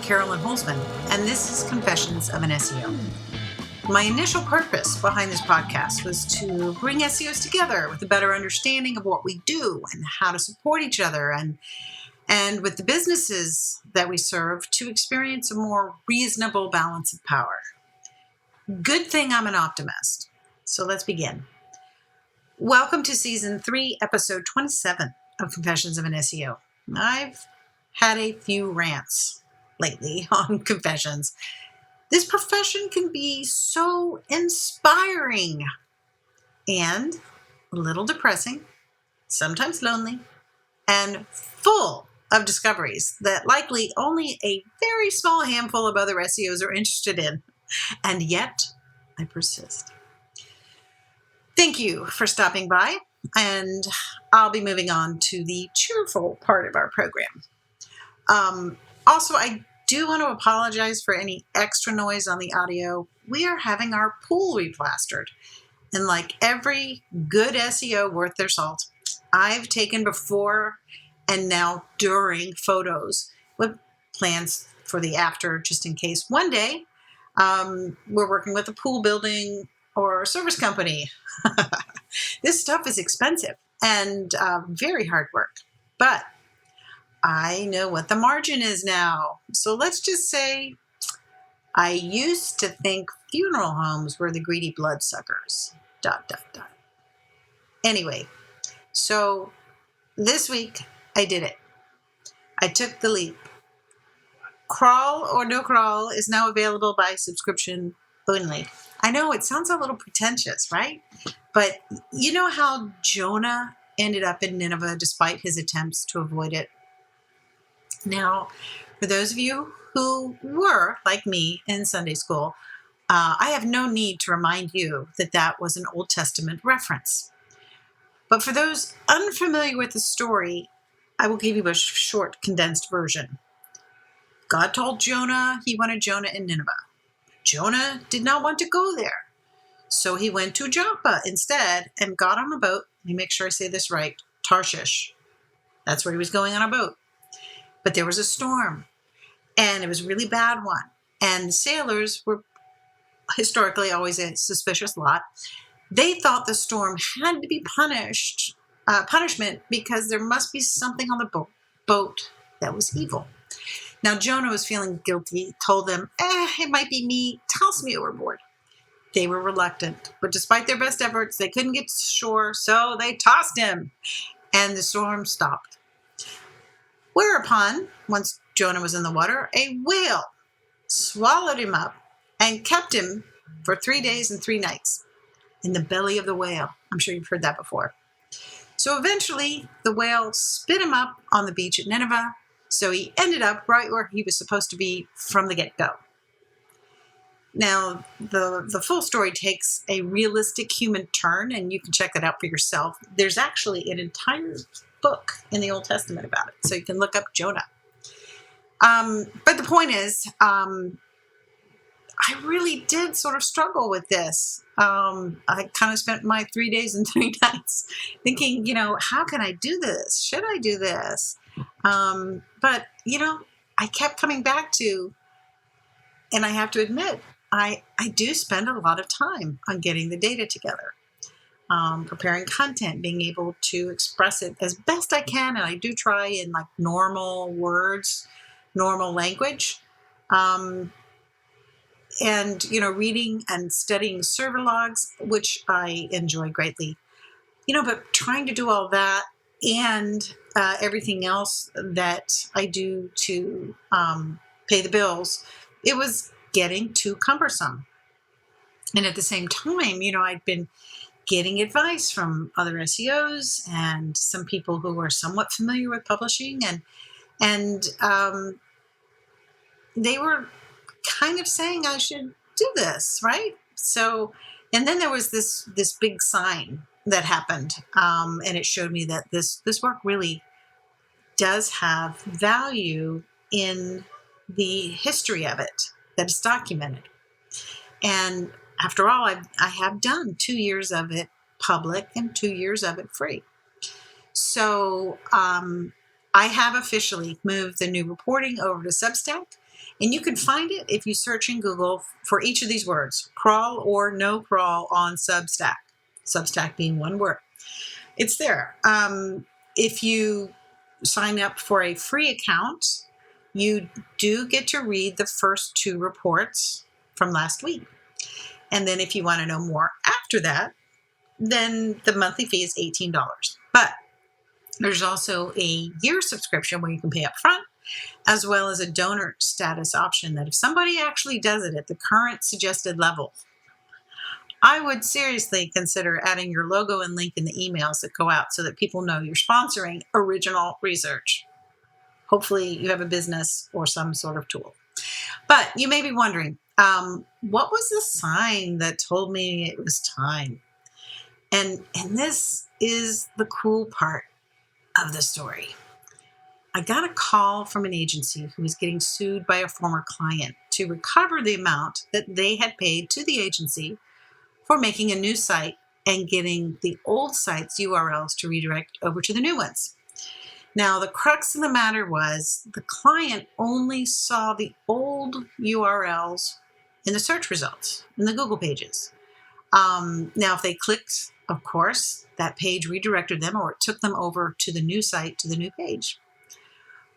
Carolyn Holzman, and this is Confessions of an SEO. My initial purpose behind this podcast was to bring SEOs together with a better understanding of what we do and how to support each other, and with the businesses that we serve to experience a more reasonable balance of power. Good thing I'm an optimist. So let's begin. Welcome to Season 3, Episode 27 of Confessions of an SEO. I've had a few rants lately on confessions. This profession can be so inspiring and a little depressing, sometimes lonely, and full of discoveries that likely only a very small handful of other SEOs are interested in. And yet, I persist. Thank you for stopping by, and I'll be moving on to the cheerful part of our program. Also, I do want to apologize for any extra noise on the audio. We are having our pool replastered, and like every good SEO worth their salt, I've taken before and now during photos with plans for the after, just in case one day we're working with a pool building or service company. This stuff is expensive and very hard work, but I know what the margin is now. So let's just say I used to think funeral homes were the greedy bloodsuckers. ... Anyway, so this week I did it. I took the leap. Crawl or no crawl is now available by subscription only. I know it sounds a little pretentious, right? But you know how Jonah ended up in Nineveh despite his attempts to avoid it? Now, for those of you who were, like me, in Sunday school, I have no need to remind you that that was an Old Testament reference. But for those unfamiliar with the story, I will give you a short, condensed version. God told Jonah he wanted Jonah in Nineveh. Jonah did not want to go there. So he went to Joppa instead and got on a boat. Let me make sure I say this right. Tarshish. That's where he was going on a boat. But there was a storm, and it was a really bad one. And the sailors were historically always a suspicious lot. They thought the storm had to be punishment because there must be something on the boat that was evil. Now, Jonah was feeling guilty, told them, it might be me, toss me overboard. They were reluctant, but despite their best efforts, they couldn't get to shore, so they tossed him, and the storm stopped. Whereupon, once Jonah was in the water, a whale swallowed him up and kept him for 3 days and 3 nights in the belly of the whale. I'm sure you've heard that before. So eventually, the whale spit him up on the beach at Nineveh, so he ended up right where he was supposed to be from the get-go. Now, the full story takes a realistic human turn, and you can check that out for yourself. There's actually an entire book in the Old Testament about it, so you can look up Jonah. But the point is, I really did sort of struggle with this. I kind of spent my 3 days and 3 nights thinking, how can I do this? Should I do this? But, I kept coming back to, and I have to admit, I do spend a lot of time on getting the data together, preparing content, being able to express it as best I can. And I do try in like normal words, normal language, and, reading and studying server logs, which I enjoy greatly, but trying to do all that and everything else that I do to pay the bills, it was getting too cumbersome. And at the same time, I'd been getting advice from other SEOs and some people who were somewhat familiar with publishing, and they were kind of saying I should do this, right? So, and then there was this big sign that happened, and it showed me that this work really does have value in the history of it that is documented. And after all, I have done 2 years of it public and 2 years of it free. So I have officially moved the new reporting over to Substack. And you can find it if you search in Google for each of these words, crawl or no crawl on Substack. Substack being one word. It's there. If you sign up for a free account, you do get to read the first 2 reports from last week. And then if you want to know more after that, then the monthly fee is $18. But there's also a year subscription where you can pay up front, as well as a donor status option that if somebody actually does it at the current suggested level, I would seriously consider adding your logo and link in the emails that go out so that people know you're sponsoring original research. Hopefully you have a business or some sort of tool. But you may be wondering, what was the sign that told me it was time? And this is the cool part of the story. I got a call from an agency who was getting sued by a former client to recover the amount that they had paid to the agency for making a new site and getting the old site's URLs to redirect over to the new ones. Now, the crux of the matter was the client only saw the old URLs in the search results, in the Google pages. Now, if they clicked, of course, that page redirected them or it took them over to the new site, to the new page.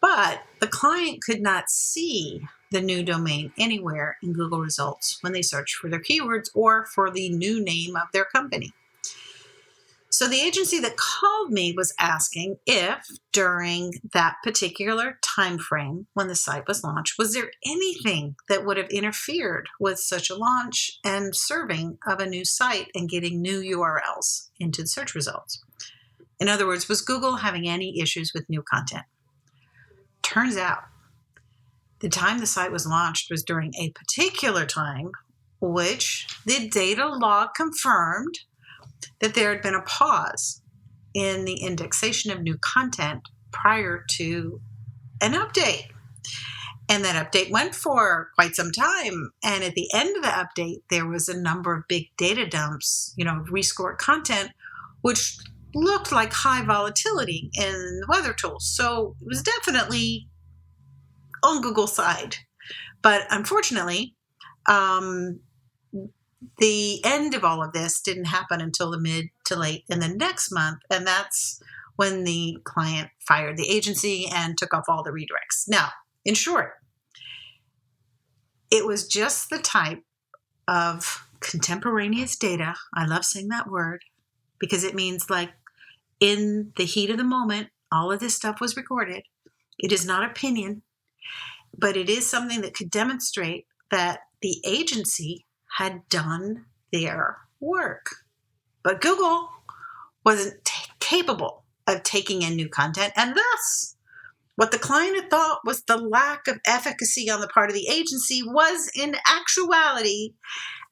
But the client could not see the new domain anywhere in Google results when they searched for their keywords or for the new name of their company. So the agency that called me was asking if during that particular time frame when the site was launched, was there anything that would have interfered with such a launch and serving of a new site and getting new URLs into the search results? In other words, was Google having any issues with new content? Turns out the time the site was launched was during a particular time, which the data log confirmed that there had been a pause in the indexation of new content prior to an update. And that update went for quite some time. And at the end of the update, there was a number of big data dumps, rescored content, which looked like high volatility in the weather tools. So it was definitely on Google's side. But unfortunately, the end of all of this didn't happen until the mid to late in the next month. And that's when the client fired the agency and took off all the redirects. Now, in short, it was just the type of contemporaneous data. I love saying that word because it means like in the heat of the moment, all of this stuff was recorded. It is not opinion, but it is something that could demonstrate that the agency had done their work. But Google wasn't capable of taking in new content, and thus what the client had thought was the lack of efficacy on the part of the agency was in actuality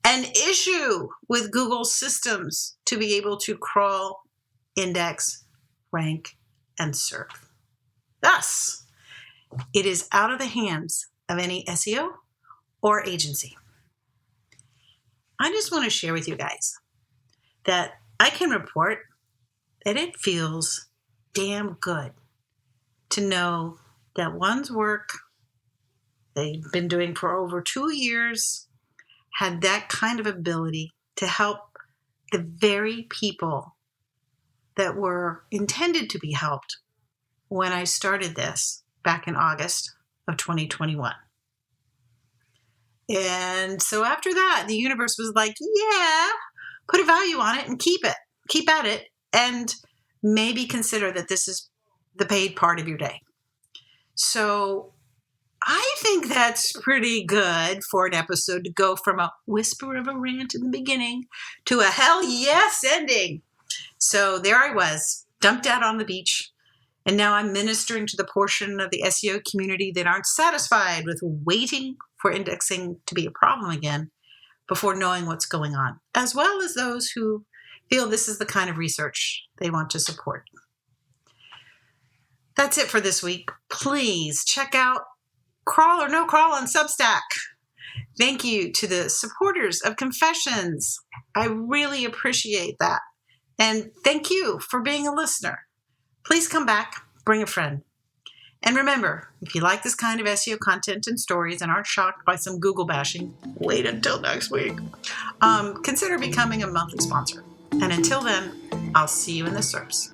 an issue with Google's systems to be able to crawl, index, rank, and serve. Thus, it is out of the hands of any SEO or agency. I just want to share with you guys that I can report that it feels damn good to know that one's work they've been doing for over 2 years had that kind of ability to help the very people that were intended to be helped when I started this back in August of 2021. And so after that, the universe was like, yeah, put a value on it and keep at it, and maybe consider that this is the paid part of your day. So I think that's pretty good for an episode to go from a whisper of a rant in the beginning to a hell yes ending. So there I was, dumped out on the beach. And now I'm ministering to the portion of the SEO community that aren't satisfied with waiting for indexing to be a problem again before knowing what's going on, as well as those who feel this is the kind of research they want to support. That's it for this week. Please check out Crawl or No Crawl on Substack. Thank you to the supporters of Confessions. I really appreciate that. And thank you for being a listener. Please come back, bring a friend. And remember, if you like this kind of SEO content and stories and aren't shocked by some Google bashing, wait until next week. Consider becoming a monthly sponsor. And until then, I'll see you in the SERPs.